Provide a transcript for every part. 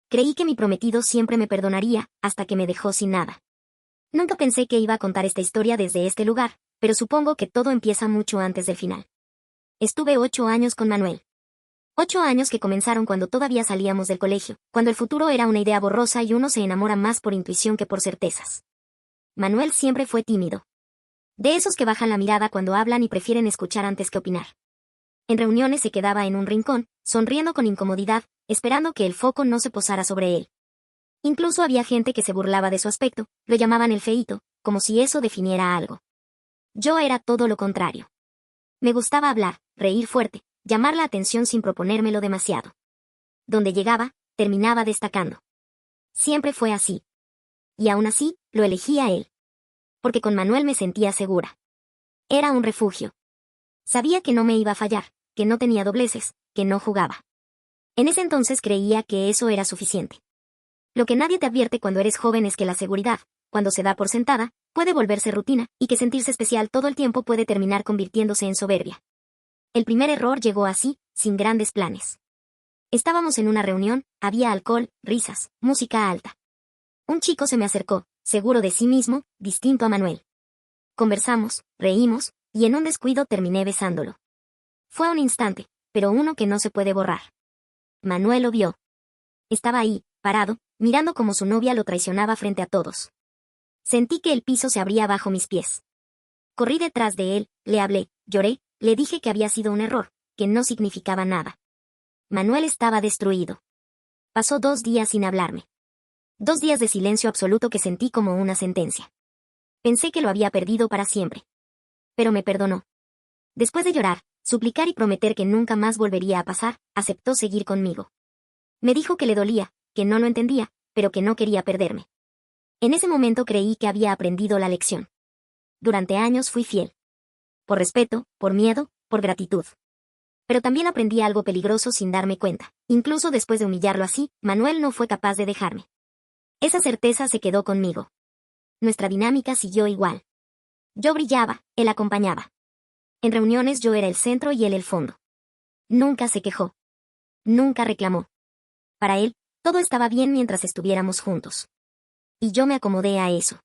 Creí que mi prometido siempre me perdonaría, hasta que me dejó sin nada. Nunca pensé que iba a contar esta historia desde este lugar, pero supongo que todo empieza mucho antes del final. Estuve 8 años con Manuel. 8 años que comenzaron cuando todavía salíamos del colegio, cuando el futuro era una idea borrosa y uno se enamora más por intuición que por certezas. Manuel siempre fue tímido. De esos que bajan la mirada cuando hablan y prefieren escuchar antes que opinar. En reuniones se quedaba en un rincón, sonriendo con incomodidad, esperando que el foco no se posara sobre él. Incluso había gente que se burlaba de su aspecto, lo llamaban el feíto, como si eso definiera algo. Yo era todo lo contrario. Me gustaba hablar, reír fuerte, llamar la atención sin proponérmelo demasiado. Donde llegaba, terminaba destacando. Siempre fue así. Y aún así, lo elegí a él. Porque con Manuel me sentía segura. Era un refugio. Sabía que no me iba a fallar, que no tenía dobleces, que no jugaba. En ese entonces creía que eso era suficiente. Lo que nadie te advierte cuando eres joven es que la seguridad, cuando se da por sentada, puede volverse rutina, y que sentirse especial todo el tiempo puede terminar convirtiéndose en soberbia. El primer error llegó así, sin grandes planes. Estábamos en una reunión, había alcohol, risas, música alta. Un chico se me acercó, seguro de sí mismo, distinto a Manuel. Conversamos, reímos, y en un descuido terminé besándolo. Fue un instante, pero uno que no se puede borrar. Manuel lo vio. Estaba ahí, parado, mirando cómo su novia lo traicionaba frente a todos. Sentí que el piso se abría bajo mis pies. Corrí detrás de él, le hablé, lloré, le dije que había sido un error, que no significaba nada. Manuel estaba destruido. Pasó 2 días sin hablarme. 2 días de silencio absoluto que sentí como una sentencia. Pensé que lo había perdido para siempre. Pero me perdonó. Después de llorar, suplicar y prometer que nunca más volvería a pasar, aceptó seguir conmigo. Me dijo que le dolía, que no lo entendía, pero que no quería perderme. En ese momento creí que había aprendido la lección. Durante años fui fiel. Por respeto, por miedo, por gratitud. Pero también aprendí algo peligroso sin darme cuenta. Incluso después de humillarlo así, Manuel no fue capaz de dejarme. Esa certeza se quedó conmigo. Nuestra dinámica siguió igual. Yo brillaba, él acompañaba. En reuniones yo era el centro y él el fondo. Nunca se quejó. Nunca reclamó. Para él, todo estaba bien mientras estuviéramos juntos. Y yo me acomodé a eso.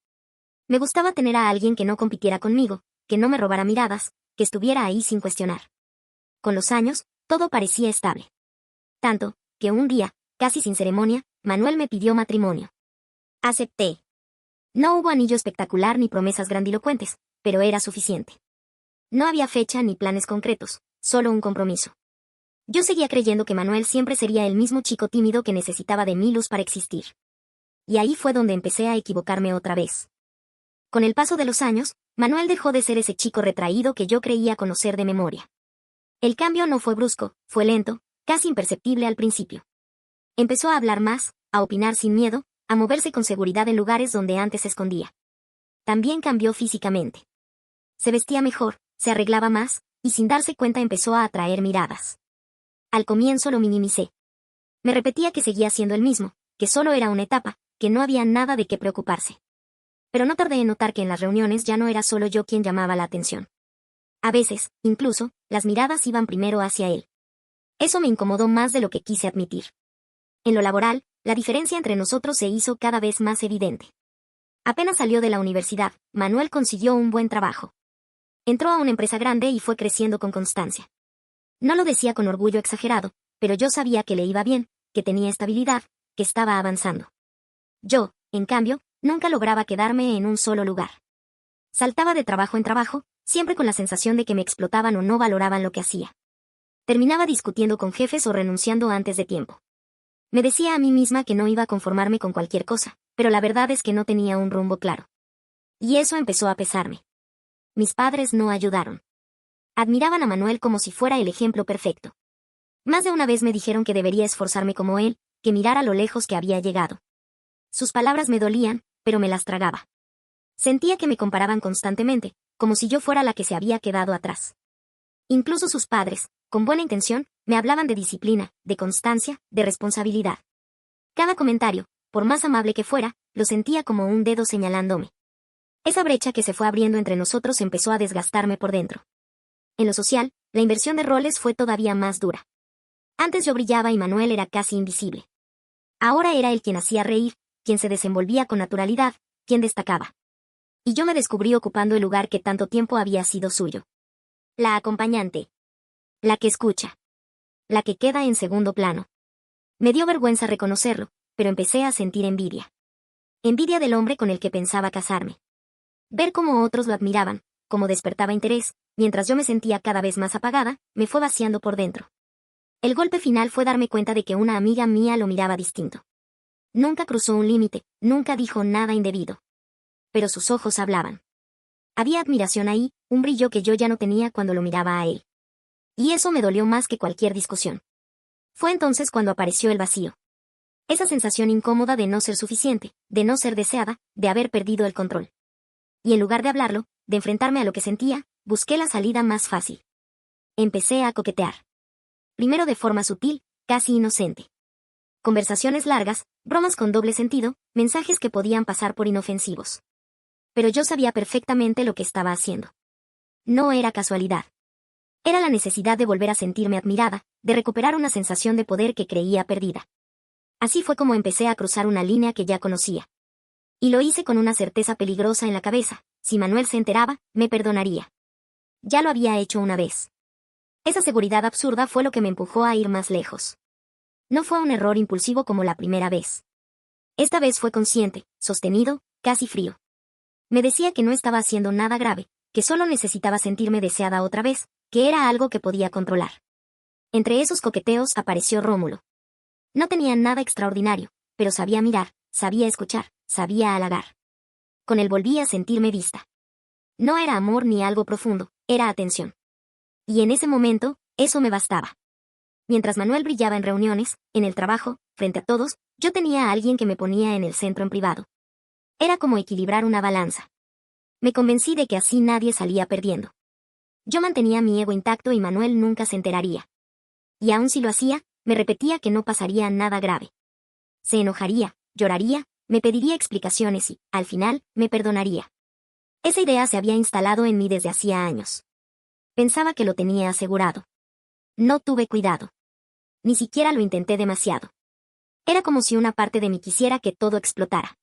Me gustaba tener a alguien que no compitiera conmigo, que no me robara miradas, que estuviera ahí sin cuestionar. Con los años, todo parecía estable. Tanto, que un día, casi sin ceremonia, Manuel me pidió matrimonio. Acepté. No hubo anillo espectacular ni promesas grandilocuentes, pero era suficiente. No había fecha ni planes concretos, solo un compromiso. Yo seguía creyendo que Manuel siempre sería el mismo chico tímido que necesitaba de mi luz para existir. Y ahí fue donde empecé a equivocarme otra vez. Con el paso de los años, Manuel dejó de ser ese chico retraído que yo creía conocer de memoria. El cambio no fue brusco, fue lento, casi imperceptible al principio. Empezó a hablar más, a opinar sin miedo, a moverse con seguridad en lugares donde antes se escondía. También cambió físicamente. Se vestía mejor, se arreglaba más, y sin darse cuenta empezó a atraer miradas. Al comienzo lo minimicé. Me repetía que seguía siendo el mismo, que solo era una etapa, que no había nada de qué preocuparse. Pero no tardé en notar que en las reuniones ya no era solo yo quien llamaba la atención. A veces, incluso, las miradas iban primero hacia él. Eso me incomodó más de lo que quise admitir. En lo laboral, la diferencia entre nosotros se hizo cada vez más evidente. Apenas salió de la universidad, Manuel consiguió un buen trabajo. Entró a una empresa grande y fue creciendo con constancia. No lo decía con orgullo exagerado, pero yo sabía que le iba bien, que tenía estabilidad, que estaba avanzando. Yo, en cambio, nunca lograba quedarme en un solo lugar. Saltaba de trabajo en trabajo, siempre con la sensación de que me explotaban o no valoraban lo que hacía. Terminaba discutiendo con jefes o renunciando antes de tiempo. Me decía a mí misma que no iba a conformarme con cualquier cosa, pero la verdad es que no tenía un rumbo claro. Y eso empezó a pesarme. Mis padres no ayudaron. Admiraban a Manuel como si fuera el ejemplo perfecto. Más de una vez me dijeron que debería esforzarme como él, que mirara lo lejos que había llegado. Sus palabras me dolían, pero me las tragaba. Sentía que me comparaban constantemente, como si yo fuera la que se había quedado atrás. Incluso sus padres, con buena intención, me hablaban de disciplina, de constancia, de responsabilidad. Cada comentario, por más amable que fuera, lo sentía como un dedo señalándome. Esa brecha que se fue abriendo entre nosotros empezó a desgastarme por dentro. En lo social, la inversión de roles fue todavía más dura. Antes yo brillaba y Manuel era casi invisible. Ahora era él quien hacía reír, quien se desenvolvía con naturalidad, quien destacaba. Y yo me descubrí ocupando el lugar que tanto tiempo había sido suyo. La acompañante. La que escucha. La que queda en segundo plano. Me dio vergüenza reconocerlo, pero empecé a sentir envidia. Envidia del hombre con el que pensaba casarme. Ver cómo otros lo admiraban, cómo despertaba interés, mientras yo me sentía cada vez más apagada, me fue vaciando por dentro. El golpe final fue darme cuenta de que una amiga mía lo miraba distinto. Nunca cruzó un límite, nunca dijo nada indebido. Pero sus ojos hablaban. Había admiración ahí, un brillo que yo ya no tenía cuando lo miraba a él. Y eso me dolió más que cualquier discusión. Fue entonces cuando apareció el vacío. Esa sensación incómoda de no ser suficiente, de no ser deseada, de haber perdido el control. Y en lugar de hablarlo, de enfrentarme a lo que sentía, busqué la salida más fácil. Empecé a coquetear. Primero de forma sutil, casi inocente. Conversaciones largas, bromas con doble sentido, mensajes que podían pasar por inofensivos. Pero yo sabía perfectamente lo que estaba haciendo. No era casualidad. Era la necesidad de volver a sentirme admirada, de recuperar una sensación de poder que creía perdida. Así fue como empecé a cruzar una línea que ya conocía. Y lo hice con una certeza peligrosa en la cabeza: si Manuel se enteraba, me perdonaría. Ya lo había hecho una vez. Esa seguridad absurda fue lo que me empujó a ir más lejos. No fue un error impulsivo como la primera vez. Esta vez fue consciente, sostenido, casi frío. Me decía que no estaba haciendo nada grave, que solo necesitaba sentirme deseada otra vez, que era algo que podía controlar. Entre esos coqueteos apareció Rómulo. No tenía nada extraordinario, pero sabía mirar, sabía escuchar, sabía halagar. Con él volví a sentirme vista. No era amor ni algo profundo, era atención. Y en ese momento, eso me bastaba. Mientras Manuel brillaba en reuniones, en el trabajo, frente a todos, yo tenía a alguien que me ponía en el centro en privado. Era como equilibrar una balanza. Me convencí de que así nadie salía perdiendo. Yo mantenía mi ego intacto y Manuel nunca se enteraría. Y aun si lo hacía, me repetía que no pasaría nada grave. Se enojaría, lloraría, me pediría explicaciones y, al final, me perdonaría. Esa idea se había instalado en mí desde hacía años. Pensaba que lo tenía asegurado. No tuve cuidado. Ni siquiera lo intenté demasiado. Era como si una parte de mí quisiera que todo explotara.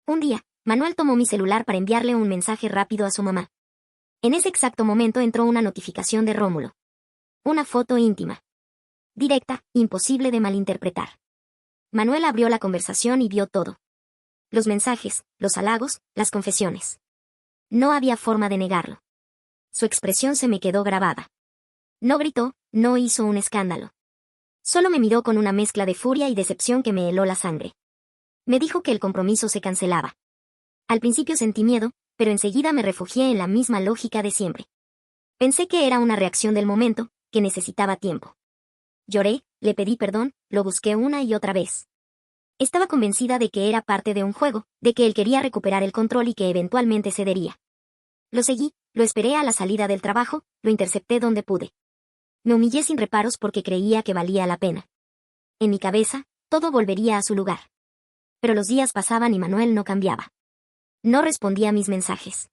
Un día, Manuel tomó mi celular para enviarle un mensaje rápido a su mamá. En ese exacto momento entró una notificación de Rómulo. Una foto íntima. Directa, imposible de malinterpretar. Manuel abrió la conversación y vio todo. Los mensajes, los halagos, las confesiones. No había forma de negarlo. Su expresión se me quedó grabada. No gritó, no hizo un escándalo. Solo me miró con una mezcla de furia y decepción que me heló la sangre. Me dijo que el compromiso se cancelaba. Al principio sentí miedo, pero enseguida me refugié en la misma lógica de siempre. Pensé que era una reacción del momento, que necesitaba tiempo. Lloré, le pedí perdón, lo busqué una y otra vez. Estaba convencida de que era parte de un juego, de que él quería recuperar el control y que eventualmente cedería. Lo seguí, lo esperé a la salida del trabajo, lo intercepté donde pude. Me humillé sin reparos porque creía que valía la pena. En mi cabeza, todo volvería a su lugar. Pero los días pasaban y Manuel no cambiaba. No respondía a mis mensajes.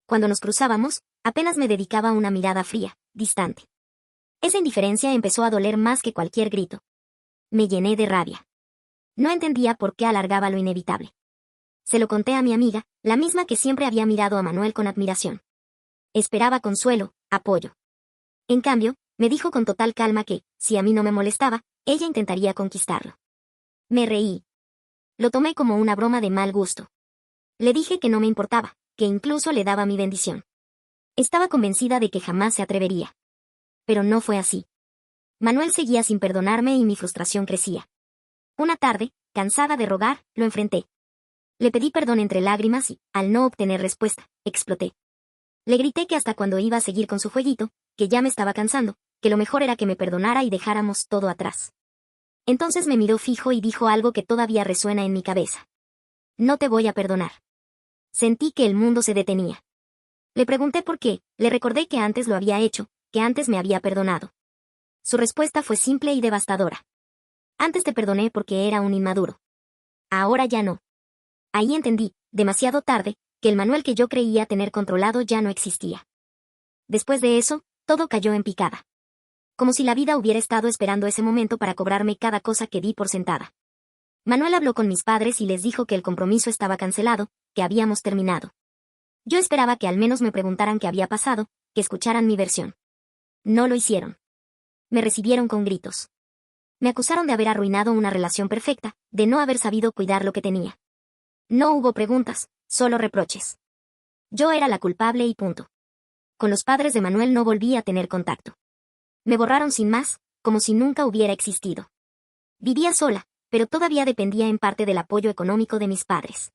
Cuando nos cruzábamos, apenas me dedicaba una mirada fría, distante. Esa indiferencia empezó a doler más que cualquier grito. Me llené de rabia. No entendía por qué alargaba lo inevitable. Se lo conté a mi amiga, la misma que siempre había mirado a Manuel con admiración. Esperaba consuelo, apoyo. En cambio, me dijo con total calma que, si a mí no me molestaba, ella intentaría conquistarlo. Me reí. Lo tomé como una broma de mal gusto. Le dije que no me importaba, que incluso le daba mi bendición. Estaba convencida de que jamás se atrevería. Pero no fue así. Manuel seguía sin perdonarme y mi frustración crecía. Una tarde, cansada de rogar, lo enfrenté. Le pedí perdón entre lágrimas y, al no obtener respuesta, exploté. Le grité que hasta cuando iba a seguir con su jueguito, que ya me estaba cansando, que lo mejor era que me perdonara y dejáramos todo atrás. Entonces me miró fijo y dijo algo que todavía resuena en mi cabeza. No te voy a perdonar. Sentí que el mundo se detenía. Le pregunté por qué, le recordé que antes lo había hecho, que antes me había perdonado. Su respuesta fue simple y devastadora. Antes te perdoné porque era un inmaduro. Ahora ya no. Ahí entendí, demasiado tarde, que el Manuel que yo creía tener controlado ya no existía. Después de eso, todo cayó en picada. Como si la vida hubiera estado esperando ese momento para cobrarme cada cosa que di por sentada. Manuel habló con mis padres y les dijo que el compromiso estaba cancelado, que habíamos terminado. Yo esperaba que al menos me preguntaran qué había pasado, que escucharan mi versión. No lo hicieron. Me recibieron con gritos. Me acusaron de haber arruinado una relación perfecta, de no haber sabido cuidar lo que tenía. No hubo preguntas, solo reproches. Yo era la culpable y punto. Con los padres de Manuel no volví a tener contacto. Me borraron sin más, como si nunca hubiera existido. Vivía sola, pero todavía dependía en parte del apoyo económico de mis padres.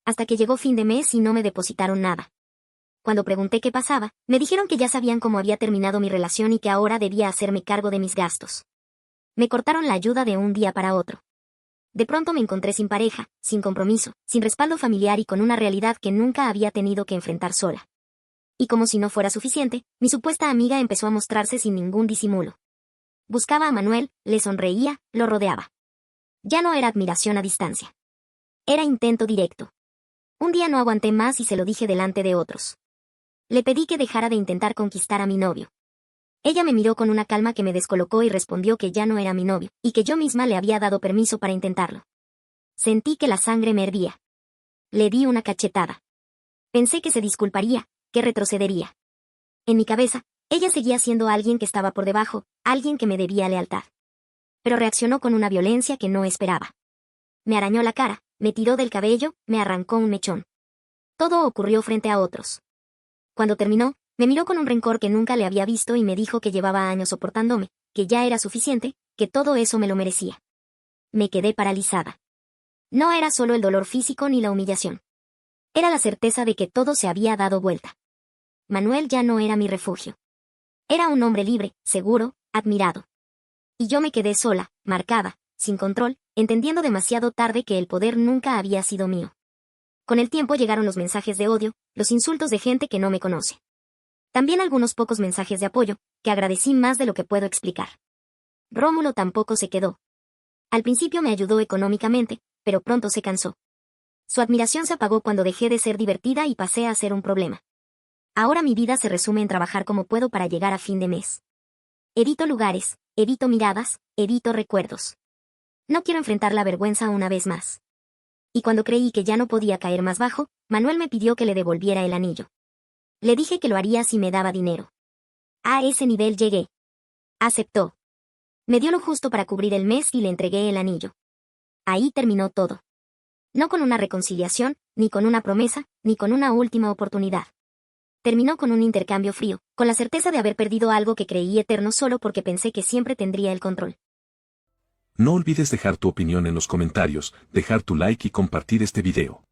Hasta que llegó fin de mes y no me depositaron nada. Cuando pregunté qué pasaba, me dijeron que ya sabían cómo había terminado mi relación y que ahora debía hacerme cargo de mis gastos. Me cortaron la ayuda de un día para otro. De pronto me encontré sin pareja, sin compromiso, sin respaldo familiar y con una realidad que nunca había tenido que enfrentar sola. Y como si no fuera suficiente, mi supuesta amiga empezó a mostrarse sin ningún disimulo. Buscaba a Manuel, le sonreía, lo rodeaba. Ya no era admiración a distancia. Era intento directo. Un día no aguanté más y se lo dije delante de otros. Le pedí que dejara de intentar conquistar a mi novio. Ella me miró con una calma que me descolocó y respondió que ya no era mi novio, y que yo misma le había dado permiso para intentarlo. Sentí que la sangre me hervía. Le di una cachetada. Pensé que se disculparía, que retrocedería. En mi cabeza, ella seguía siendo alguien que estaba por debajo, alguien que me debía lealtad. Pero reaccionó con una violencia que no esperaba. Me arañó la cara, me tiró del cabello, me arrancó un mechón. Todo ocurrió frente a otros. Cuando terminó, me miró con un rencor que nunca le había visto y me dijo que llevaba años soportándome, que ya era suficiente, que todo eso me lo merecía. Me quedé paralizada. No era solo el dolor físico ni la humillación. Era la certeza de que todo se había dado vuelta. Manuel ya no era mi refugio. Era un hombre libre, seguro, admirado. Y yo me quedé sola, marcada, sin control, entendiendo demasiado tarde que el poder nunca había sido mío. Con el tiempo llegaron los mensajes de odio, los insultos de gente que no me conoce. También algunos pocos mensajes de apoyo, que agradecí más de lo que puedo explicar. Rómulo tampoco se quedó. Al principio me ayudó económicamente, pero pronto se cansó. Su admiración se apagó cuando dejé de ser divertida y pasé a ser un problema. Ahora mi vida se resume en trabajar como puedo para llegar a fin de mes. Evito lugares, evito miradas, evito recuerdos. No quiero enfrentar la vergüenza una vez más. Y cuando creí que ya no podía caer más bajo, Manuel me pidió que le devolviera el anillo. Le dije que lo haría si me daba dinero. A ese nivel llegué. Aceptó. Me dio lo justo para cubrir el mes y le entregué el anillo. Ahí terminó todo. No con una reconciliación, ni con una promesa, ni con una última oportunidad. Terminó con un intercambio frío, con la certeza de haber perdido algo que creí eterno solo porque pensé que siempre tendría el control. No olvides dejar tu opinión en los comentarios, dejar tu like y compartir este video.